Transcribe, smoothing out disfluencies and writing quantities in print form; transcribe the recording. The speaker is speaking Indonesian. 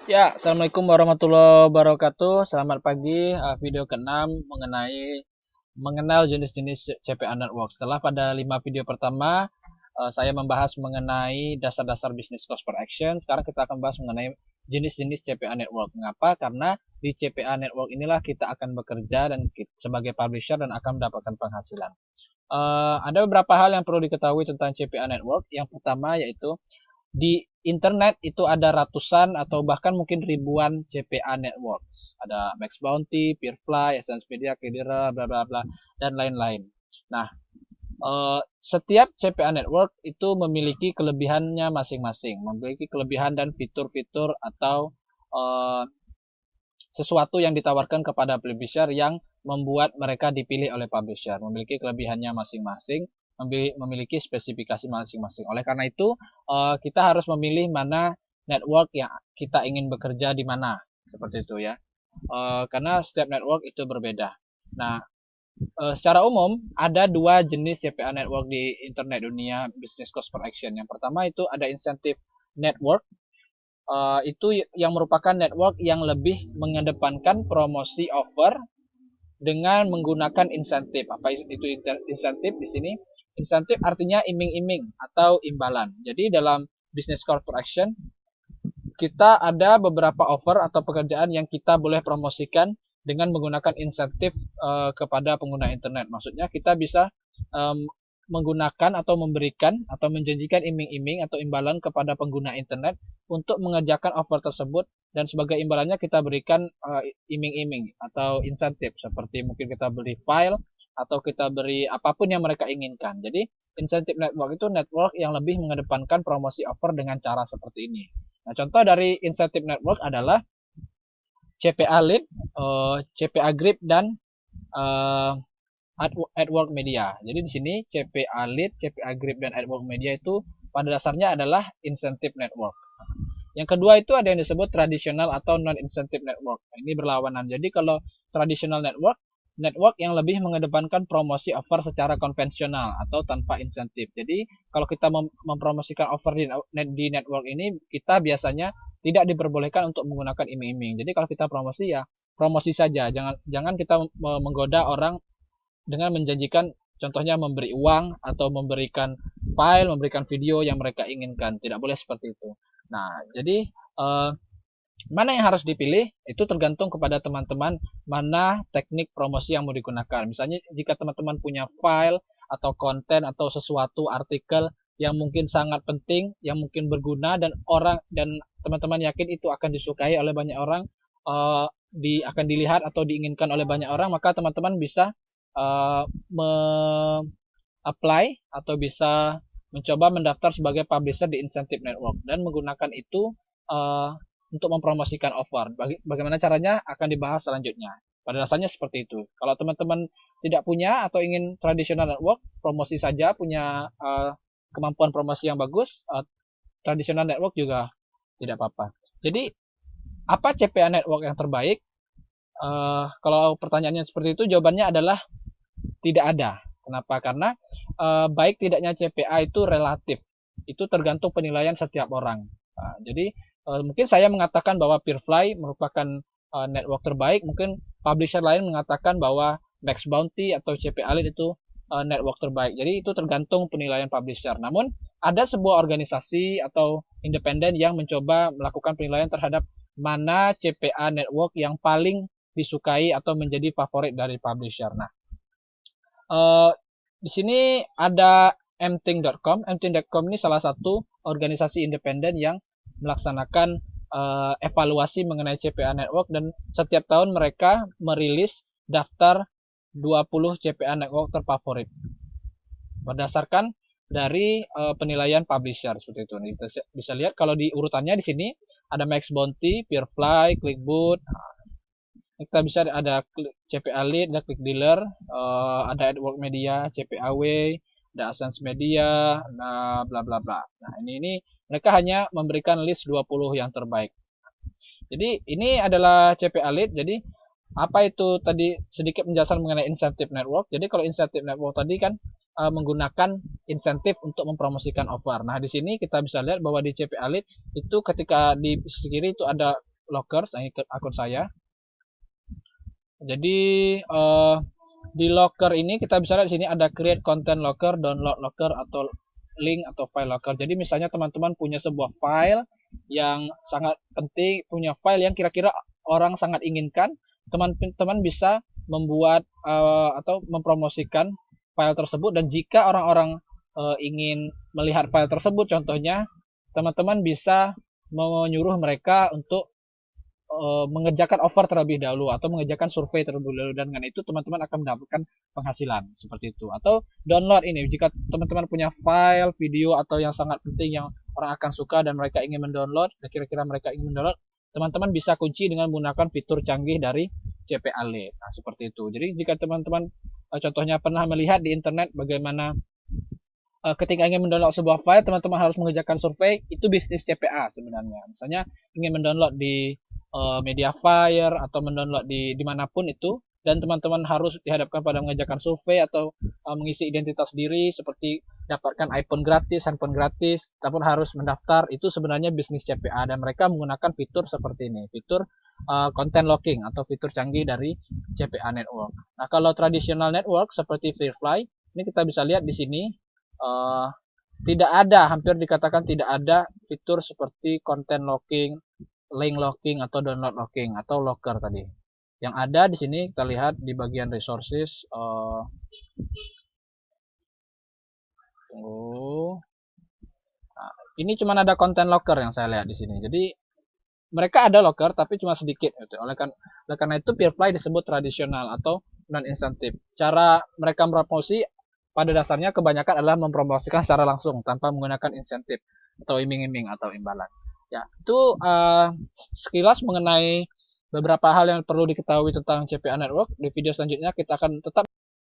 Ya, Assalamualaikum warahmatullahi wabarakatuh. Selamat pagi. Video ke-6 mengenai mengenal jenis-jenis CPA Network. Setelah pada 5 video pertama, saya membahas mengenai dasar-dasar bisnis cost per action. Sekarang kita akan bahas mengenai jenis-jenis CPA Network. Mengapa? Karena di CPA Network inilah kita akan bekerja dan sebagai publisher dan akan mendapatkan penghasilan. Ada beberapa hal yang perlu diketahui tentang CPA Network. Yang pertama yaitu di internet itu ada ratusan atau bahkan mungkin ribuan CPA networks. Ada Max Bounty, Peerfly, Essence Media, Kedira, bla bla bla dan lain-lain. Nah, setiap CPA network itu memiliki kelebihannya masing-masing, memiliki kelebihan dan fitur-fitur atau eh, sesuatu yang ditawarkan kepada publisher yang membuat mereka dipilih oleh publisher, memiliki kelebihannya masing-masing, memiliki spesifikasi masing-masing. Oleh karena itu, kita harus memilih mana network yang kita ingin bekerja di mana, seperti itu ya. Karena setiap network itu berbeda. Nah, secara umum ada dua jenis CPA network di internet dunia business cost per action. Yang pertama itu ada incentive network, itu yang merupakan network yang lebih mengedepankan promosi offer dengan menggunakan insentif. Apa itu insentif di sini? Insentif artinya iming-iming atau imbalan. Jadi dalam business corporation kita ada beberapa offer atau pekerjaan yang kita boleh promosikan dengan menggunakan insentif kepada pengguna internet. Maksudnya kita bisa um, menggunakan atau memberikan atau menjanjikan iming-iming atau imbalan kepada pengguna internet untuk mengerjakan offer tersebut, dan sebagai imbalannya kita berikan iming-iming atau insentif seperti mungkin kita beri file atau kita beri apapun yang mereka inginkan. Jadi insentif network itu network yang lebih mengedepankan promosi offer dengan cara seperti ini. Nah, contoh dari insentif network adalah CPA Lead, CPA Grip, dan uh, AdWork Media. Jadi di sini CPA Lead, CPA Grip, dan AdWork Media itu pada dasarnya adalah incentive network. Yang kedua itu ada yang disebut tradisional atau non-incentive network. Ini berlawanan. Jadi kalau traditional network, network yang lebih mengedepankan promosi offer secara konvensional atau tanpa insentif. Jadi kalau kita mempromosikan offer di network ini, kita biasanya tidak diperbolehkan untuk menggunakan iming-iming. Jadi kalau kita promosi ya promosi saja. Jangan kita menggoda orang dengan menjanjikan contohnya memberi uang atau memberikan file, memberikan video yang mereka inginkan. Tidak boleh seperti itu. Nah, jadi mana yang harus dipilih itu tergantung kepada teman-teman mana teknik promosi yang mau digunakan. Misalnya jika teman-teman punya file atau konten atau sesuatu artikel yang mungkin sangat penting, yang mungkin berguna dan teman-teman yakin itu akan disukai oleh banyak orang, akan dilihat atau diinginkan oleh banyak orang, maka teman-teman bisa apply atau bisa mencoba mendaftar sebagai publisher di Incentive Network dan menggunakan itu untuk mempromosikan offer. Bagaimana caranya akan dibahas selanjutnya. Pada dasarnya seperti itu. Kalau teman-teman tidak punya atau ingin tradisional network, promosi saja, punya kemampuan promosi yang bagus, tradisional network juga tidak apa-apa. Jadi, apa CPA network yang terbaik? Kalau pertanyaannya seperti itu, jawabannya adalah tidak ada. Kenapa? Karena baik tidaknya CPA itu relatif. Itu tergantung penilaian setiap orang. Jadi mungkin saya mengatakan bahwa Peerfly merupakan network terbaik. Mungkin publisher lain mengatakan bahwa Max Bounty atau CPA Lead itu network terbaik. Jadi itu tergantung penilaian publisher. Namun ada sebuah organisasi atau independen yang mencoba melakukan penilaian terhadap mana CPA network yang paling disukai atau menjadi favorit dari publisher. Nah, di sini ada mthink.com. Mthink.com ini salah satu organisasi independen yang melaksanakan evaluasi mengenai CPA network, dan setiap tahun mereka merilis daftar 20 CPA network terfavorit berdasarkan dari penilaian publisher seperti itu. Kita bisa lihat kalau di urutannya di sini ada Max Bounty, Peerfly, Clickboot. Kita bisa ada CPA Lead, ada Click Dealer, ada AdWork Media, CPAW, ada Essence Media, nah bla bla bla. Nah, ini mereka hanya memberikan list 20 yang terbaik. Jadi ini adalah CPA Lead. Jadi apa itu tadi sedikit penjelasan mengenai incentive network. Jadi kalau incentive network tadi kan menggunakan insentif untuk mempromosikan offer. Nah, di sini kita bisa lihat bahwa di CPA Lead itu ketika di sisi kiri itu ada lockers, ini akun saya. Jadi di locker ini kita bisa lihat di sini ada create content locker, download locker, atau link atau file locker. Jadi misalnya teman-teman punya sebuah file yang sangat penting, punya file yang kira-kira orang sangat inginkan, teman-teman bisa membuat atau mempromosikan file tersebut. Dan jika orang-orang ingin melihat file tersebut, contohnya teman-teman bisa menyuruh mereka untuk mengerjakan offer terlebih dahulu atau mengerjakan survei terlebih dahulu, dan dengan itu teman-teman akan mendapatkan penghasilan seperti itu. Atau download ini, jika teman-teman punya file video atau yang sangat penting yang orang akan suka dan mereka ingin mendownload, kira-kira mereka ingin mendownload, teman-teman bisa kunci dengan menggunakan fitur canggih dari CPA Lead. Nah, seperti itu. Jadi jika teman-teman contohnya pernah melihat di internet bagaimana ketika ingin mendownload sebuah file, teman-teman harus mengerjakan survei, itu bisnis CPA sebenarnya. Misalnya ingin mendownload di Mediafire atau mendownload di dimanapun itu, dan teman-teman harus dihadapkan pada mengerjakan survei atau mengisi identitas diri seperti dapatkan iPhone gratis, handphone gratis, ataupun harus mendaftar, itu sebenarnya bisnis CPA, dan mereka menggunakan fitur seperti ini, fitur content locking atau fitur canggih dari CPA Network. Nah, kalau traditional network seperti Firefly, ini kita bisa lihat di sini tidak ada, hampir dikatakan tidak ada fitur seperti content locking, link locking, atau download locking atau locker tadi. Yang ada di sini kita lihat di bagian resources. Nah, ini cuma ada content locker yang saya lihat di sini. Jadi mereka ada locker tapi cuma sedikit. Gitu. Oleh karena itu Firefly disebut tradisional atau non insentif. Cara mereka promosi pada dasarnya kebanyakan adalah mempromosikan secara langsung tanpa menggunakan insentif atau iming-iming atau imbalan. Ya, itu sekilas mengenai beberapa hal yang perlu diketahui tentang CPA Network. Di video selanjutnya kita akan tetap